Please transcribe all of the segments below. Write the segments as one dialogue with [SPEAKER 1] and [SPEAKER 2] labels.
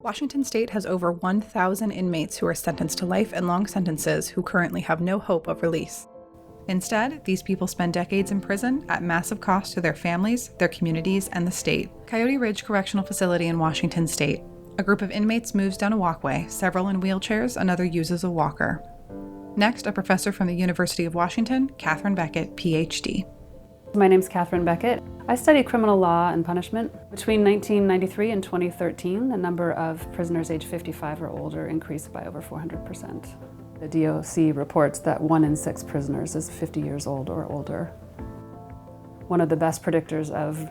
[SPEAKER 1] Washington State has over 1,000 inmates who are sentenced to life and long sentences who currently have no hope of release. Instead, these people spend decades in prison at massive cost to their families, their communities, and the state. Coyote Ridge Correctional Facility in Washington State. A group of inmates moves down a walkway, several in wheelchairs, another uses a walker. Next, a professor from the University of Washington, Catherine Beckett, PhD.
[SPEAKER 2] My name's Catherine Beckett. I study criminal law and punishment. Between 1993 and 2013, the number of prisoners aged 55 or older increased by over 400%. The DOC reports that 1 in 6 prisoners is 50 years old or older. One of the best predictors of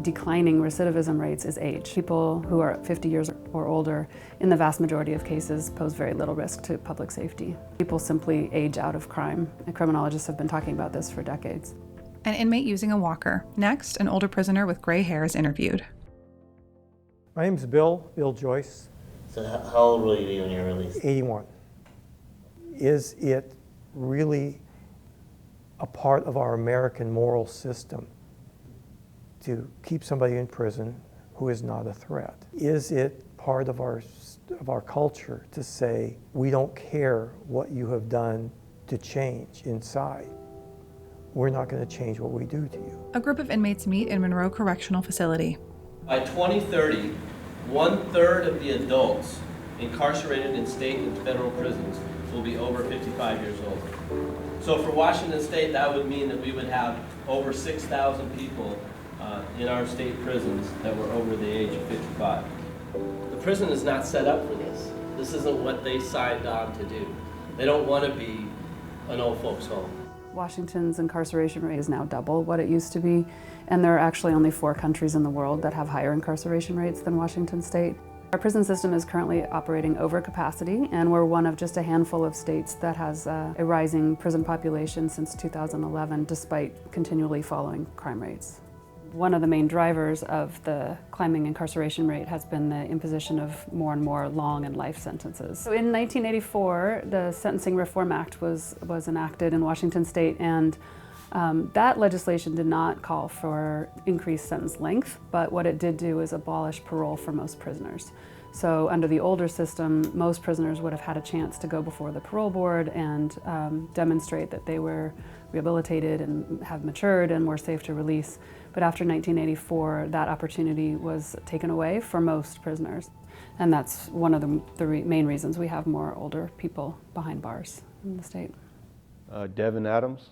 [SPEAKER 2] declining recidivism rates is age. People who are 50 years or older, in the vast majority of cases, pose very little risk to public safety. People simply age out of crime, and criminologists have been talking about this for decades.
[SPEAKER 1] An inmate using a walker. Next, an older prisoner with gray hair is interviewed.
[SPEAKER 3] My name's Bill Joyce.
[SPEAKER 4] So how old will you be when you're released?
[SPEAKER 3] 81. Is it really a part of our American moral system to keep somebody in prison who is not a threat? Is it part of our culture to say, we don't care what you have done to change inside? We're not going to change what we do to you.
[SPEAKER 1] A group of inmates meet in Monroe Correctional Facility.
[SPEAKER 5] By 2030, 1/3 of the adults incarcerated in state and federal prisons will be over 55 years old. So for Washington State, that would mean that we would have over 6,000 people in our state prisons that were over the age of 55. The prison is not set up for this. This isn't what they signed on to do. They don't want to be an old folks' home.
[SPEAKER 2] Washington's incarceration rate is now double what it used to be, and there are actually only 4 countries in the world that have higher incarceration rates than Washington State. Our prison system is currently operating over capacity, and we're one of just a handful of states that has a rising prison population since 2011, despite continually falling crime rates. One of the main drivers of the climbing incarceration rate has been the imposition of more and more long and life sentences. So in 1984, the Sentencing Reform Act was enacted in Washington State, and that legislation did not call for increased sentence length, but what it did do is abolish parole for most prisoners. So under the older system, most prisoners would have had a chance to go before the parole board and demonstrate that they were rehabilitated and have matured and were safe to release. But after 1984, that opportunity was taken away for most prisoners. And that's one of the main reasons we have more older people behind bars in the state.
[SPEAKER 6] Devin Adams.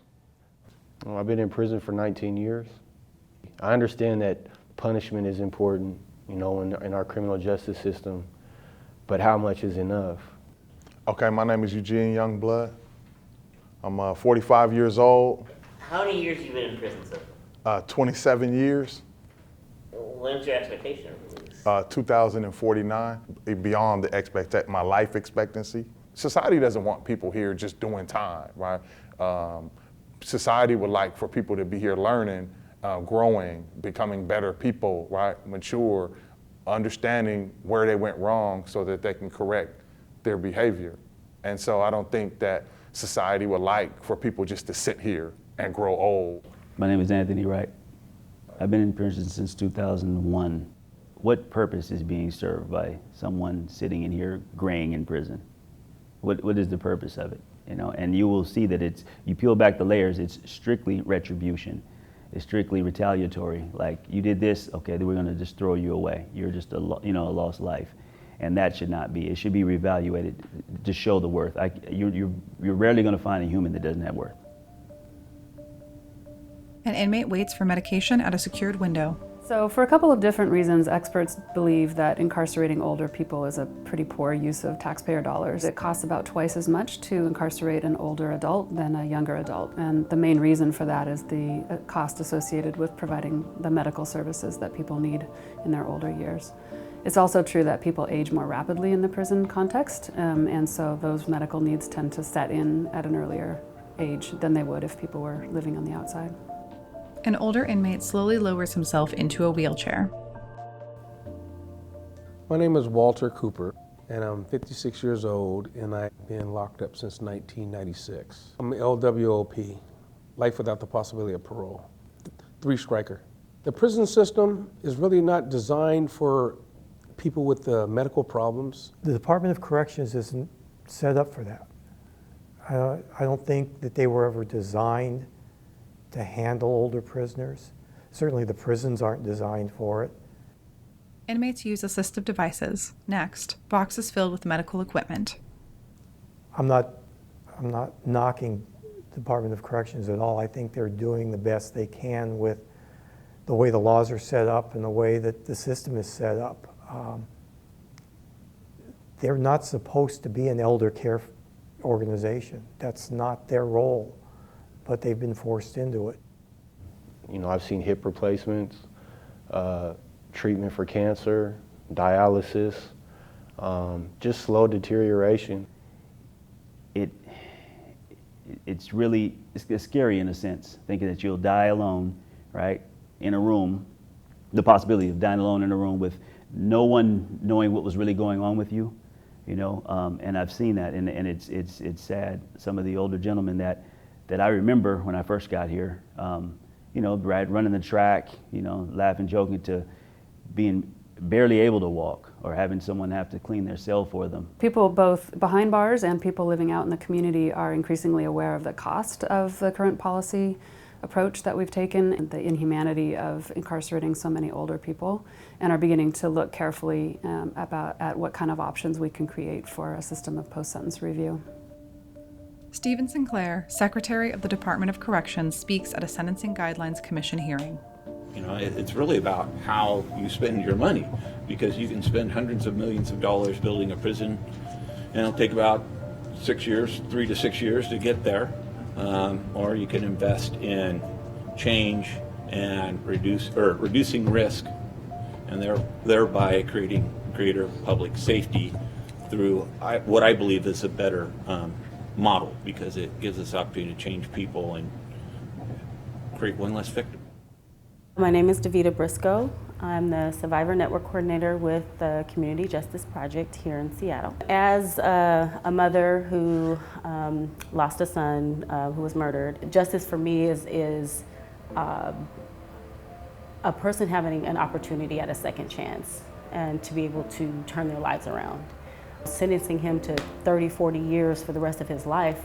[SPEAKER 6] I've been in prison for 19 years. I understand that punishment is important, in our criminal justice system, but how much is enough?
[SPEAKER 7] Okay, my name is Eugene Youngblood. I'm 45 years old.
[SPEAKER 4] How many years have you been in prison so far?
[SPEAKER 7] 27 years.
[SPEAKER 4] When's your expectation of release?
[SPEAKER 7] 2049, beyond my life expectancy. Society doesn't want people here just doing time, right? Society would like for people to be here learning, growing, becoming better people, right? Mature, understanding where they went wrong so that they can correct their behavior. And so I don't think that society would like for people just to sit here and grow old.
[SPEAKER 8] My name is Anthony Wright. I've been in prison since 2001. What purpose is being served by someone sitting in here graying in prison? What is the purpose of it? And you will see that you peel back the layers, it's strictly retribution. It's strictly retaliatory. Like, you did this, okay, then we're gonna just throw you away. You're just a lost life. And that should not be. It should be reevaluated to show the worth. You're rarely gonna find a human that doesn't have worth.
[SPEAKER 1] An inmate waits for medication at a secured window.
[SPEAKER 2] So for a couple of different reasons, experts believe that incarcerating older people is a pretty poor use of taxpayer dollars. It costs about twice as much to incarcerate an older adult than a younger adult. And the main reason for that is the cost associated with providing the medical services that people need in their older years. It's also true that people age more rapidly in the prison context, and so those medical needs tend to set in at an earlier age than they would if people were living on the outside.
[SPEAKER 1] An older inmate slowly lowers himself into a wheelchair.
[SPEAKER 9] My name is Walter Cooper, and I'm 56 years old, and I've been locked up since 1996. I'm LWOP, life without the possibility of parole, 3-striker. The prison system is really not designed for people with medical problems.
[SPEAKER 3] The Department of Corrections isn't set up for that. I don't think that they were ever designed to handle older prisoners. Certainly the prisons aren't designed for it.
[SPEAKER 1] Inmates use assistive devices. Next, boxes filled with medical equipment.
[SPEAKER 3] I'm not knocking the Department of Corrections at all. I think they're doing the best they can with the way the laws are set up and the way that the system is set up. They're not supposed to be an elder care organization. That's not their role, but they've been forced into it.
[SPEAKER 6] You know, I've seen hip replacements, treatment for cancer, dialysis, just slow deterioration.
[SPEAKER 8] It's really scary in a sense, thinking that you'll die alone, right, in a room, the possibility of dying alone in a room with no one knowing what was really going on with you, you know, and I've seen that, and it's sad. Some of the older gentlemen that I remember when I first got here, you know, running the track, you know, laughing, joking, to being barely able to walk or having someone have to clean their cell for them.
[SPEAKER 2] People both behind bars and people living out in the community are increasingly aware of the cost of the current policy approach that we've taken and the inhumanity of incarcerating so many older people, and are beginning to look carefully at what kind of options we can create for a system of post-sentence review.
[SPEAKER 1] Stephen Sinclair, Secretary of the Department of Corrections, speaks at a Sentencing Guidelines Commission hearing.
[SPEAKER 10] You know, it's really about how you spend your money, because you can spend hundreds of millions of dollars building a prison, and it'll take about 6 years, 3 to 6 years to get there, or you can invest in change and reducing risk, and thereby creating greater public safety through what I believe is a better model, because it gives us the opportunity to change people and create one less victim.
[SPEAKER 11] My name is Davita Briscoe. I'm the Survivor Network Coordinator with the Community Justice Project here in Seattle. As a mother who lost a son who was murdered, justice for me is a person having an opportunity at a second chance and to be able to turn their lives around. Sentencing him to 30, 40 years for the rest of his life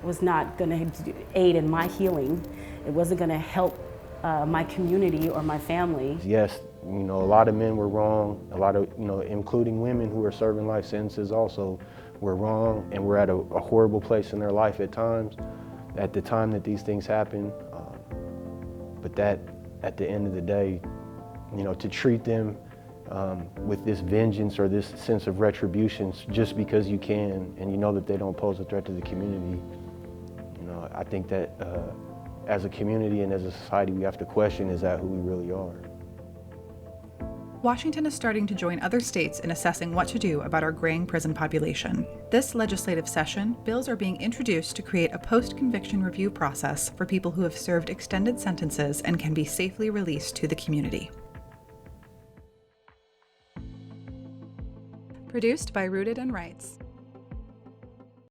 [SPEAKER 11] was not going to aid in my healing. It wasn't going to help my community or my family.
[SPEAKER 6] Yes, you know, a lot of men were wrong. A lot of, you know, including women who are serving life sentences also were wrong, and were at a horrible place in their life at times, at the time that these things happen. But that, at the end of the day, you know, to treat them with this vengeance or this sense of retribution just because you can, and you know that they don't pose a threat to the community, you know, I think that as a community and as a society, we have to question, is that who we really are?
[SPEAKER 1] Washington is starting to join other states in assessing what to do about our graying prison population. This legislative session, bills are being introduced to create a post-conviction review process for people who have served extended sentences and can be safely released to the community. Produced by Rooted in Rights.